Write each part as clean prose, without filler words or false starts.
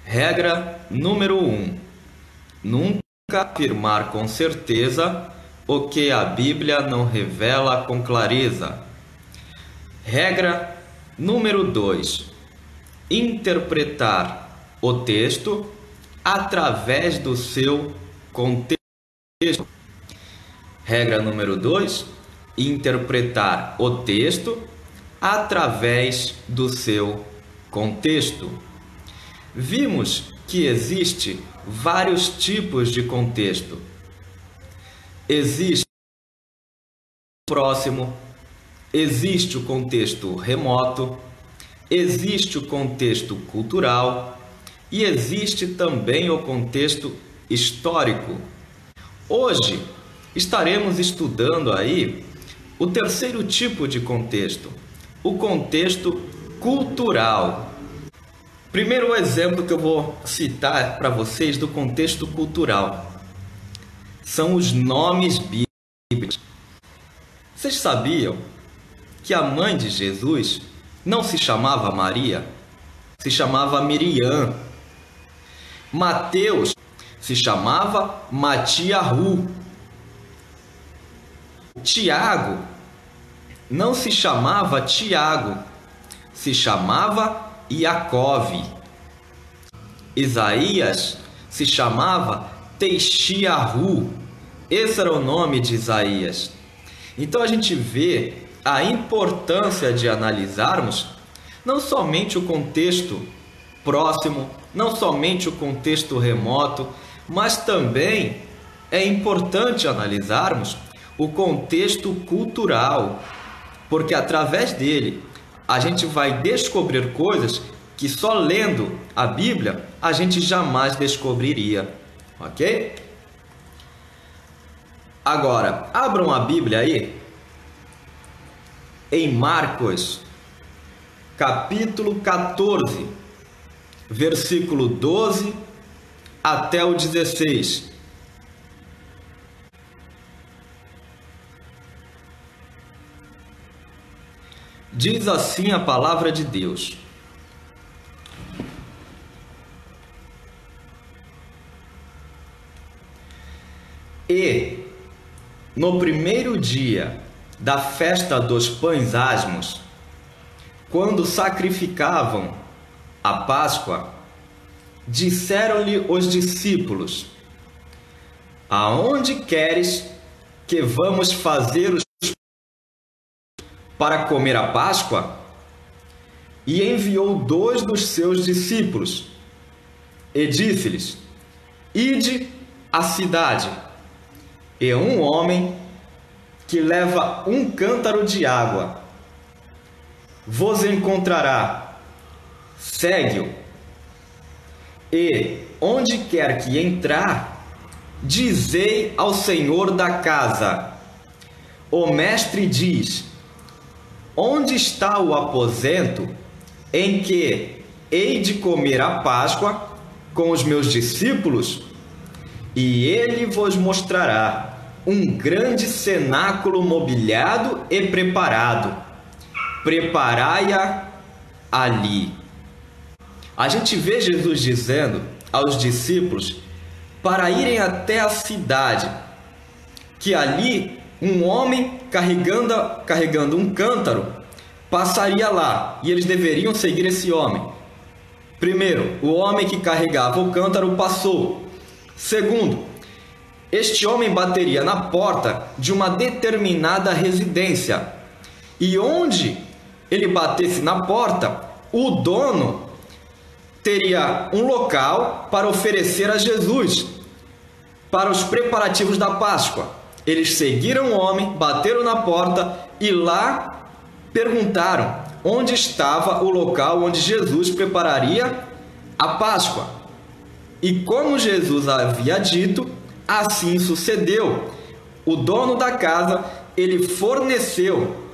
Regra número 1. Nunca afirmar com certeza o que a Bíblia não revela com clareza. Regra número 2. Interpretar o texto através do seu contexto. Regra número 2. Interpretar o texto através do seu contexto. Vimos que existe vários tipos de contexto. Existe o próximo, existe o contexto remoto, existe o contexto cultural e existe também o contexto histórico. Hoje estaremos estudando aí o terceiro tipo de contexto, o contexto cultural. Primeiro exemplo que eu vou citar para vocês do contexto cultural são os nomes bíblicos. Vocês sabiam que a mãe de Jesus não se chamava Maria, se chamava Miriam. Mateus se chamava Matiahu. Tiago não se chamava Tiago, se chamava Iacove. Isaías se chamava Teixiahu. Esse era o nome de Isaías. Então a gente vê a importância de analisarmos não somente o contexto próximo, não somente o contexto remoto, mas também é importante analisarmos o contexto cultural, porque através dele a gente vai descobrir coisas que só lendo a Bíblia a gente jamais descobriria, ok? Agora, abram a Bíblia aí em Marcos, capítulo 14, versículo 12 até o 16. Diz assim a palavra de Deus: E no primeiro dia da festa dos pães asmos, quando sacrificavam a Páscoa, disseram-lhe os discípulos: Aonde queres que vamos fazer os para comer a Páscoa? E enviou 2 dos seus discípulos e disse-lhes: Ide à cidade, e um homem que leva um cântaro de água vos encontrará. Segue-o, e onde quer que entrar, dizei ao senhor da casa: O mestre diz: Onde está o aposento em que hei de comer a Páscoa com os meus discípulos? E ele vos mostrará um grande cenáculo mobiliado e preparado. Preparai-a ali. A gente vê Jesus dizendo aos discípulos para irem até a cidade, que ali um homem carregando um cântaro passaria lá, e eles deveriam seguir esse homem. Primeiro, o homem que carregava o cântaro passou. Segundo, este homem bateria na porta de uma determinada residência, e onde ele batesse na porta, o dono teria um local para oferecer a Jesus para os preparativos da Páscoa. Eles seguiram o homem, bateram na porta e lá perguntaram onde estava o local onde Jesus prepararia a Páscoa. E como Jesus havia dito, assim sucedeu. O dono da casa, ele forneceu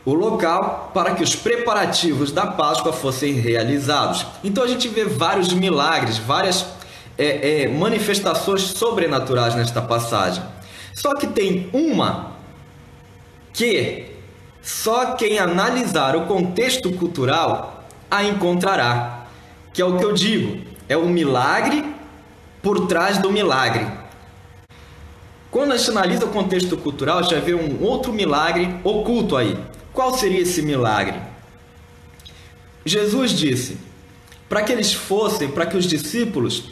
o local para que os preparativos da Páscoa fossem realizados. Então a gente vê vários milagres, várias manifestações sobrenaturais nesta passagem. Só que tem uma que só quem analisar o contexto cultural a encontrará, que é o que eu digo, é o milagre por trás do milagre. Quando a gente analisa o contexto cultural, a gente vai ver um outro milagre oculto aí. Qual seria esse milagre? Jesus disse para que os discípulos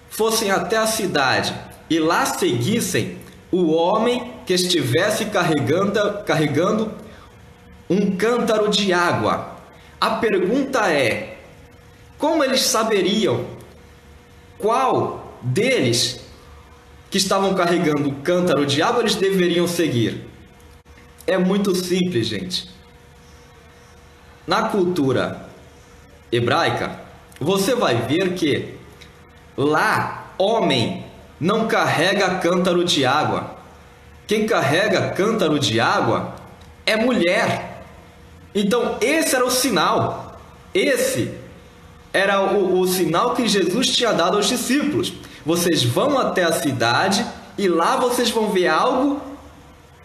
fossem até a cidade e lá seguissem o homem que estivesse carregando um cântaro de água. A pergunta é: como eles saberiam qual deles que estavam carregando o cântaro de água eles deveriam seguir? É muito simples, gente. Na cultura hebraica, você vai ver que lá, homem não carrega cântaro de água. Quem carrega cântaro de água é mulher. Então, esse era o sinal. Esse era o sinal que Jesus tinha dado aos discípulos. Vocês vão até a cidade e lá vocês vão ver algo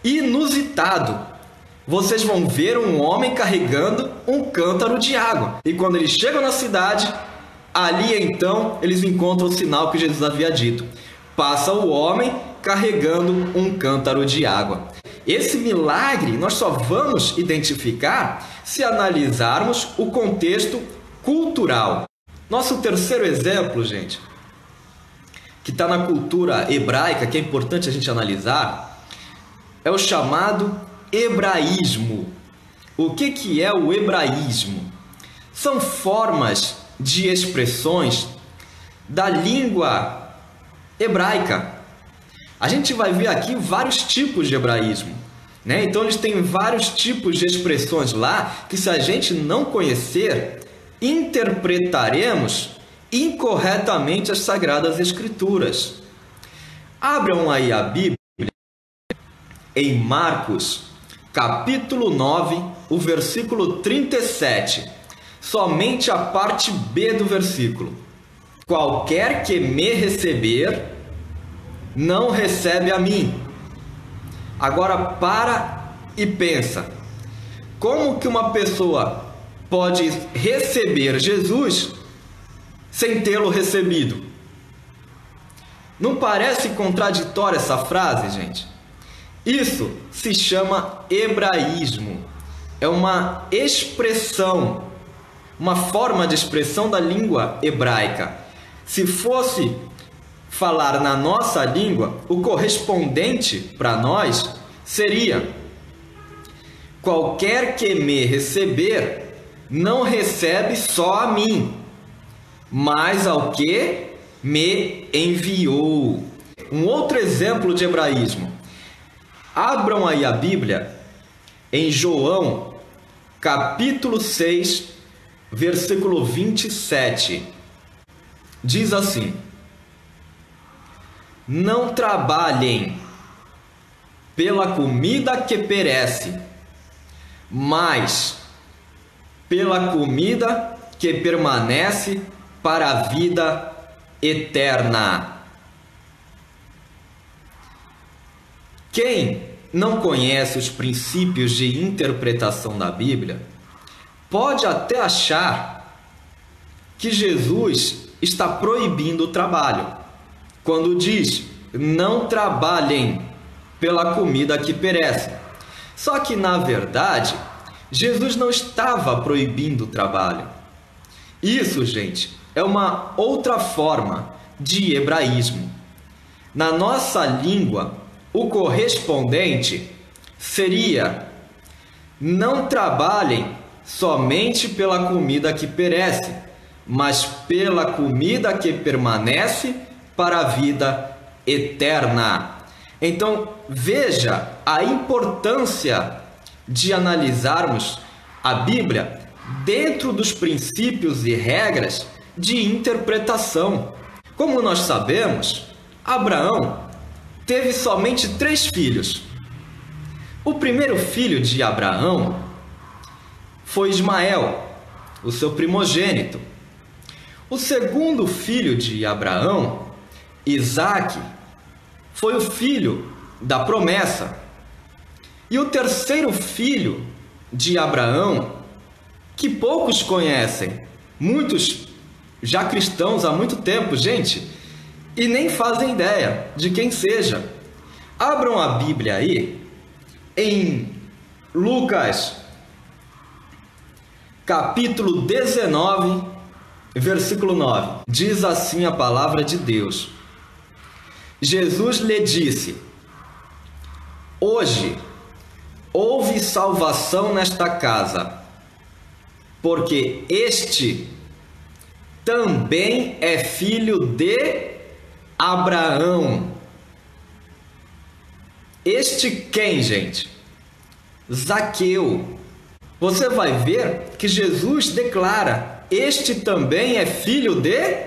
inusitado. Vocês vão ver um homem carregando um cântaro de água. E quando eles chegam na cidade, ali então eles encontram o sinal que Jesus havia dito. Passa o homem carregando um cântaro de água. Esse milagre nós só vamos identificar se analisarmos o contexto cultural. Nosso terceiro exemplo, gente, que está na cultura hebraica, que é importante a gente analisar, é o chamado hebraísmo. O que é o hebraísmo? São formas de expressões da língua hebraica. A gente vai ver aqui vários tipos de hebraísmo, né? Então eles têm vários tipos de expressões lá que, se a gente não conhecer, interpretaremos incorretamente as Sagradas Escrituras. Abram aí a Bíblia em Marcos, capítulo 9, o versículo 37. Somente a parte B do versículo. Qualquer que me receber, não recebe a mim. Agora para e pensa. Como que uma pessoa pode receber Jesus sem tê-lo recebido? Não parece contraditória essa frase, gente? Isso se chama hebraísmo. É uma expressão, uma forma de expressão da língua hebraica. Se fosse falar na nossa língua, o correspondente para nós seria: qualquer que me receber, não recebe só a mim, mas ao que me enviou. Um outro exemplo de hebraísmo. Abram aí a Bíblia em João, capítulo 6, versículo 27. Diz assim: não trabalhem pela comida que perece, mas pela comida que permanece para a vida eterna. Quem não conhece os princípios de interpretação da Bíblia pode até achar que Jesus está proibindo o trabalho, quando diz: não trabalhem pela comida que perece. Só que, na verdade, Jesus não estava proibindo o trabalho. Isso, gente, é uma outra forma de hebraísmo. Na nossa língua, o correspondente seria: não trabalhem somente pela comida que perece, mas pela comida que permanece para a vida eterna. Então, veja a importância de analisarmos a Bíblia dentro dos princípios e regras de interpretação. Como nós sabemos, Abraão teve somente 3 filhos. O primeiro filho de Abraão foi Ismael, o seu primogênito. O segundo filho de Abraão, Isaque, foi o filho da promessa. E o terceiro filho de Abraão, que poucos conhecem, muitos já cristãos há muito tempo, gente, e nem fazem ideia de quem seja. Abram a Bíblia aí em Lucas, capítulo 19, versículo 9. Diz assim a palavra de Deus: Jesus lhe disse: hoje houve salvação nesta casa, porque este também é filho de Abraão. Este quem, gente? Zaqueu. Você vai ver que Jesus declara: este também é filho de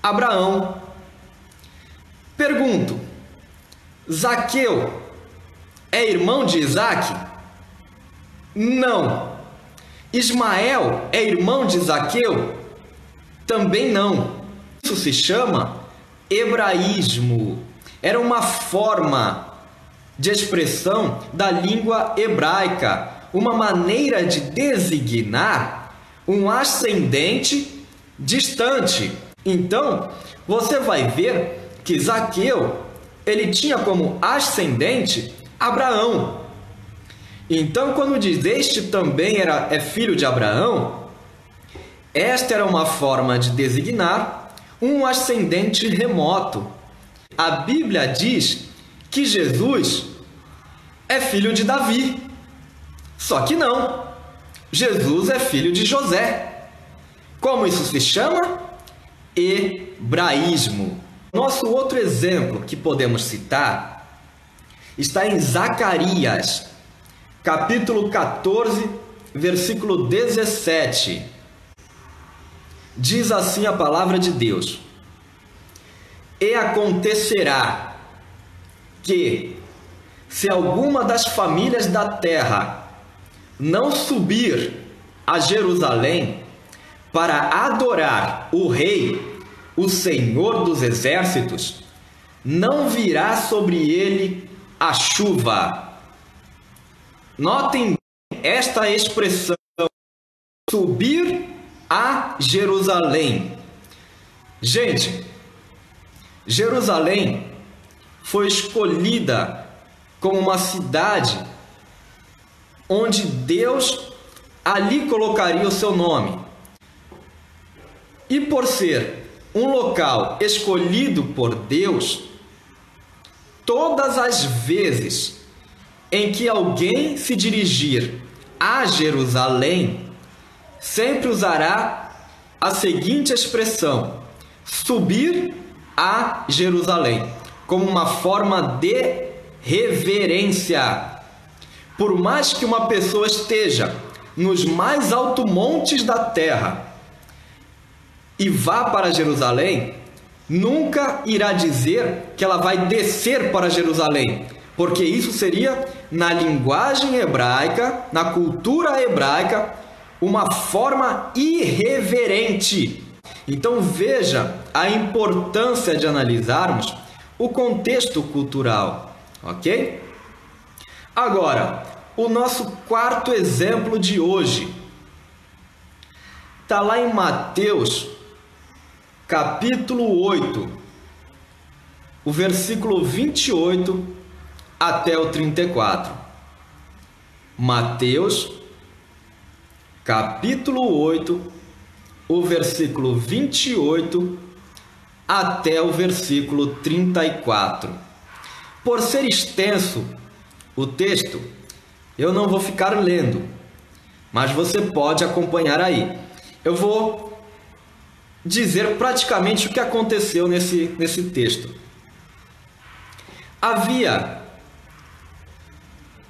Abraão. Pergunto: Zaqueu é irmão de Isaque? Não. Ismael é irmão de Zaqueu? Também não. Isso se chama hebraísmo. Era uma forma de expressão da língua hebraica, uma maneira de designar um ascendente distante. Então, você vai ver que Zaqueu, ele tinha como ascendente Abraão. Então, quando diz este também é filho de Abraão, esta era uma forma de designar um ascendente remoto. A Bíblia diz que Jesus é filho de Davi. Só que não. Jesus é filho de José. Como isso se chama? Hebraísmo. Nosso outro exemplo que podemos citar está em Zacarias, capítulo 14, versículo 17. Diz assim a palavra de Deus: e acontecerá que, se alguma das famílias da terra não subir a Jerusalém para adorar o Rei, o Senhor dos Exércitos, não virá sobre ele a chuva. Notem esta expressão: subir a Jerusalém. Gente, Jerusalém foi escolhida como uma cidade onde Deus ali colocaria o seu nome. E por ser um local escolhido por Deus, todas as vezes em que alguém se dirigir a Jerusalém, sempre usará a seguinte expressão: subir a Jerusalém, como uma forma de reverência. Por mais que uma pessoa esteja nos mais altos montes da terra e vá para Jerusalém, nunca irá dizer que ela vai descer para Jerusalém, porque isso seria, na linguagem hebraica, na cultura hebraica, uma forma irreverente. Então veja a importância de analisarmos o contexto cultural, ok? Agora, o nosso quarto exemplo de hoje está lá em Mateus, capítulo 8, o versículo 28 até o 34. Mateus, capítulo 8, o versículo 28 até o versículo 34. Por ser extenso o texto, eu não vou ficar lendo, mas você pode acompanhar aí. Eu vou dizer praticamente o que aconteceu nesse texto. Havia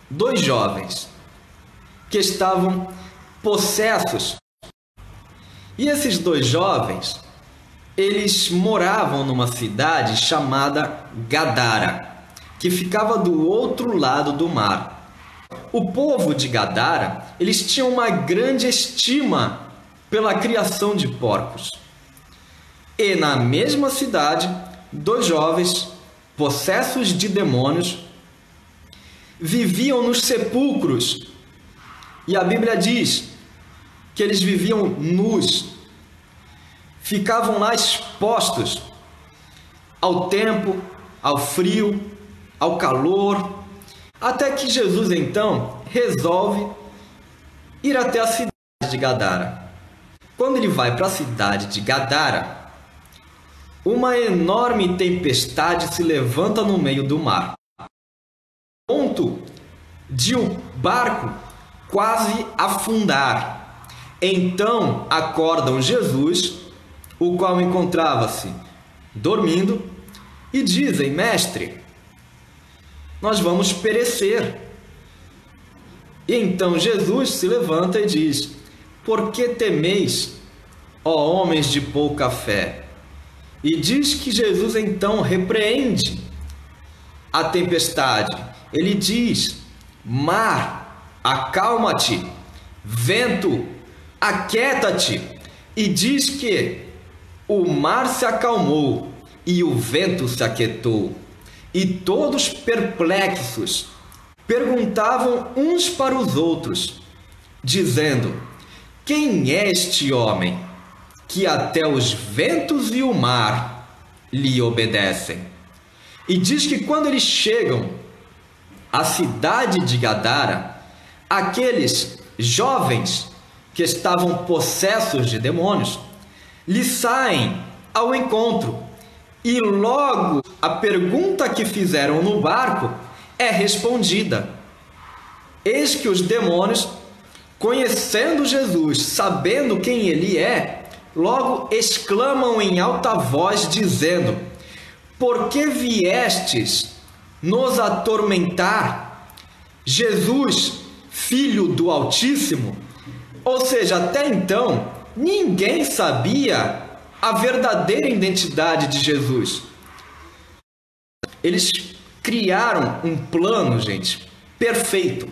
dois jovens que estavam possessos. E esses dois jovens, eles moravam numa cidade chamada Gadara, que ficava do outro lado do mar. O povo de Gadara, eles tinham uma grande estima pela criação de porcos. E na mesma cidade, dois jovens, possessos de demônios, viviam nos sepulcros. E a Bíblia diz que eles viviam nus, ficavam lá expostos ao tempo, ao frio, ao calor, até que Jesus então resolve ir até a cidade de Gadara. Quando ele vai para a cidade de Gadara, uma enorme tempestade se levanta no meio do mar, a ponto de o barco quase afundar. Então acordam Jesus, o qual encontrava-se dormindo, e dizem: Mestre, nós vamos perecer. E então Jesus se levanta e diz: Por que temeis, ó homens de pouca fé? E diz que Jesus então repreende a tempestade. Ele diz: Mar, acalma-te, vento, aquieta-te. E diz que o mar se acalmou e o vento se aquietou. E todos perplexos perguntavam uns para os outros, dizendo: Quem é este homem que até os ventos e o mar lhe obedecem? E diz que quando eles chegam à cidade de Gadara, aqueles jovens que estavam possessos de demônios lhe saem ao encontro, e logo a pergunta que fizeram no barco é respondida. Eis que os demônios, conhecendo Jesus, sabendo quem ele é, logo exclamam em alta voz, dizendo: Por que viestes nos atormentar, Jesus, Filho do Altíssimo? Ou seja, até então, ninguém sabia a verdadeira identidade de Jesus. Eles criaram um plano, gente, perfeito,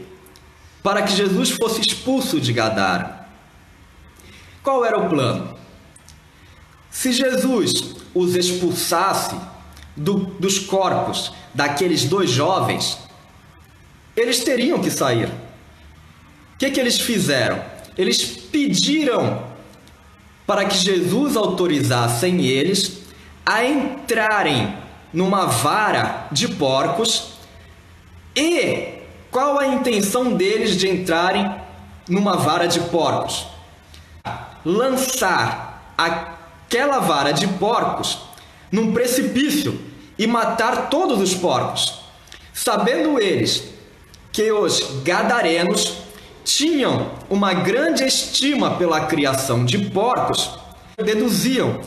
para que Jesus fosse expulso de Gadara. Qual era o plano? Se Jesus os expulsasse dos corpos daqueles dois jovens, eles teriam que sair. O que eles fizeram? Eles pediram para que Jesus autorizasse eles a entrarem numa vara de porcos. E qual a intenção deles de entrarem numa vara de porcos? Lançar aquela vara de porcos num precipício e matar todos os porcos. Sabendo eles que os gadarenos tinham uma grande estima pela criação de porcos, deduziam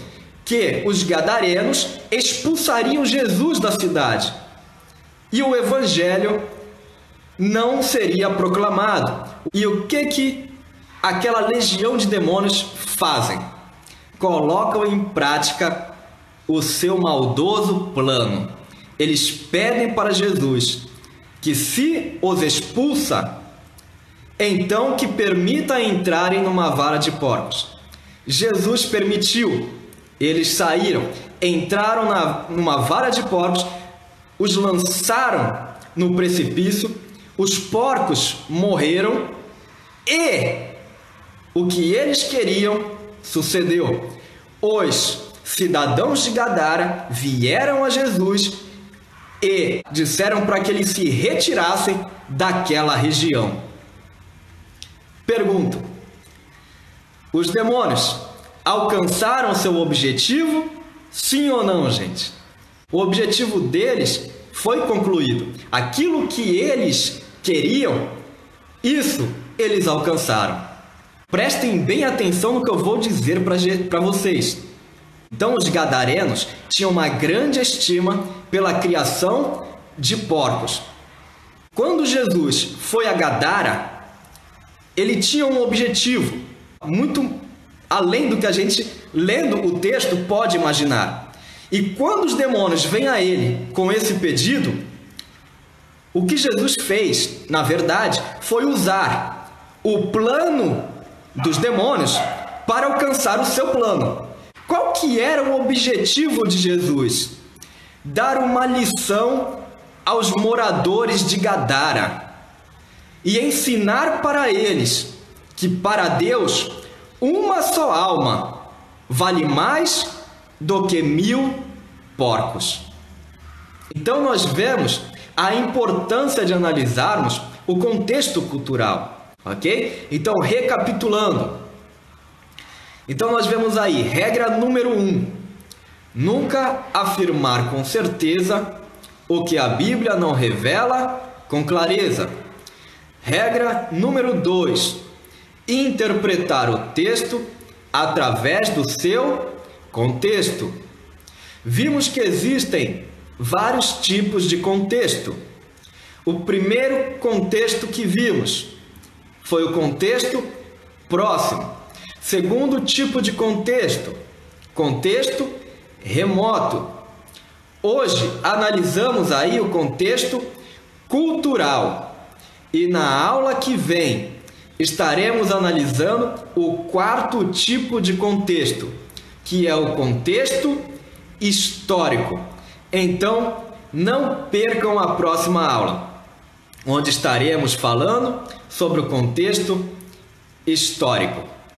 que os gadarenos expulsariam Jesus da cidade e o evangelho não seria proclamado. E o que aquela legião de demônios fazem? Colocam em prática o seu maldoso plano. Eles pedem para Jesus que, se os expulsa, então que permita entrarem numa vara de porcos. Jesus permitiu. Eles saíram, entraram numa vara de porcos, os lançaram no precipício, os porcos morreram e o que eles queriam sucedeu. Os cidadãos de Gadara vieram a Jesus e disseram para que eles se retirassem daquela região. Pergunto: os demônios alcançaram seu objetivo? Sim ou não, gente? O objetivo deles foi concluído. Aquilo que eles queriam, isso eles alcançaram. Prestem bem atenção no que eu vou dizer para vocês. Então, os gadarenos tinham uma grande estima pela criação de porcos. Quando Jesus foi a Gadara, ele tinha um objetivo muito além do que a gente, lendo o texto, pode imaginar. E quando os demônios vêm a ele com esse pedido, o que Jesus fez, na verdade, foi usar o plano dos demônios para alcançar o seu plano. Qual que era o objetivo de Jesus? Dar uma lição aos moradores de Gadara e ensinar para eles que, para Deus, uma só alma vale mais do que 1000 porcos. Então nós vemos a importância de analisarmos o contexto cultural, ok? Então, recapitulando. Então nós vemos aí, regra número 1. Nunca afirmar com certeza o que a Bíblia não revela com clareza. Regra número 2. Interpretar o texto através do seu contexto. Vimos que existem vários tipos de contexto. O primeiro contexto que vimos foi o contexto próximo. Segundo tipo de contexto, contexto remoto. Hoje analisamos aí o contexto cultural. E na aula que vem estaremos analisando o quarto tipo de contexto, que é o contexto histórico. Então, não percam a próxima aula, onde estaremos falando sobre o contexto histórico.